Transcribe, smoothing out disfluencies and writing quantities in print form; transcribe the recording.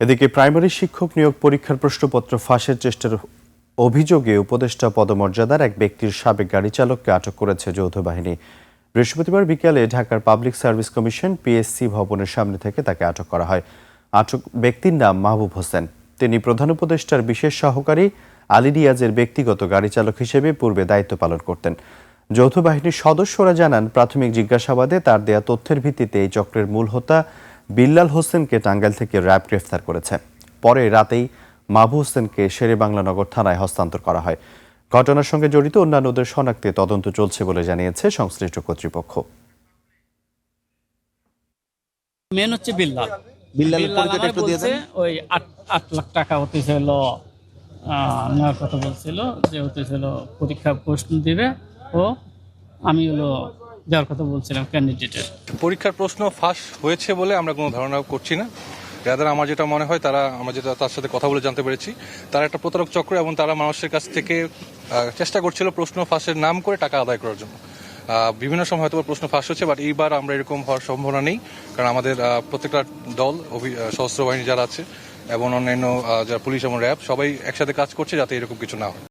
এদিকে প্রাইমারি শিক্ষক নিয়োগ পরীক্ষার প্রশ্নপত্র ফাঁসের চেষ্টার অভিযোগে উপদেষ্টা পদমর্যাদার এক ব্যক্তির সাবেক গাড়ি চালককে আটক করেছে যৌথ বাহিনী। বৃহস্পতিবার বিকেলে ঢাকার পাবলিক সার্ভিস কমিশন পিএসসি ভবনের সামনে থেকে তাকে আটক করা হয়। আটক ব্যক্তির নাম মাহবুব হোসেন। তিনি প্রধান উপদেষ্টার বিশেষ সহকারী আলী রিয়াজের ব্যক্তিগত গাড়ি চালক হিসেবে পূর্বে দায়িত্ব পালন করতেন। যৌথ বাহিনীর সদস্যরা জানান, প্রাথমিক জিজ্ঞাসাবাদে তার দেয়া তথ্যের ভিত্তিতে এই চক্রের মূল হোতা বিল্লাল হোসেনকে টাঙ্গাইল থেকে র্যাব গ্রেফতার করেছে। পরে রাতেই মাহবুব হোসেনকে শেরেবাংলানগর থানায় হস্তান্তর করা হয়। ঘটনার সঙ্গে জড়িত অন্যান্যদের শনাক্তে তদন্ত চলছে বলে জানিয়েছে সংশ্লিষ্ট কর্তৃপক্ষ। মেন হচ্ছে বিল্লাল পরিচয়টা একটু দিয়ে দেন। ওই ৮ লাখ টাকা হতে ছিল নেওয়ার কথা বলছিল, যে হতে ছিল পরীক্ষা প্রশ্ন দিবে, ও আমি দেওয়ার কথা বলছিলাম ক্যান্ডিডেটের। পরীক্ষার প্রশ্ন ফাঁস হয়েছে বলে আমরা কোনো ধারণা করছি না। রাদার আমার যেটা মনে হয়, আমরা যেটা তার সাথে কথা বলে জানতে পেরেছি, তারা একটা প্রতারক চক্র এবং তারা মানুষের কাছ থেকে চেষ্টা করছিল প্রশ্ন ফাঁসের নাম করে টাকা আদায় করার জন্য। বিভিন্ন সময় হয়তো প্রশ্ন ফাঁস হচ্ছে, বাট এইবার আমরা এরকম হওয়ার সম্ভাবনা নেই, কারণ আমাদের প্রত্যেকটা দল, সশস্ত্র বাহিনী যারা আছে এবং অন্যান্য যারা পুলিশ এবং র্যাব, সবাই একসাথে কাজ করছে যাতে এরকম কিছু না হয়।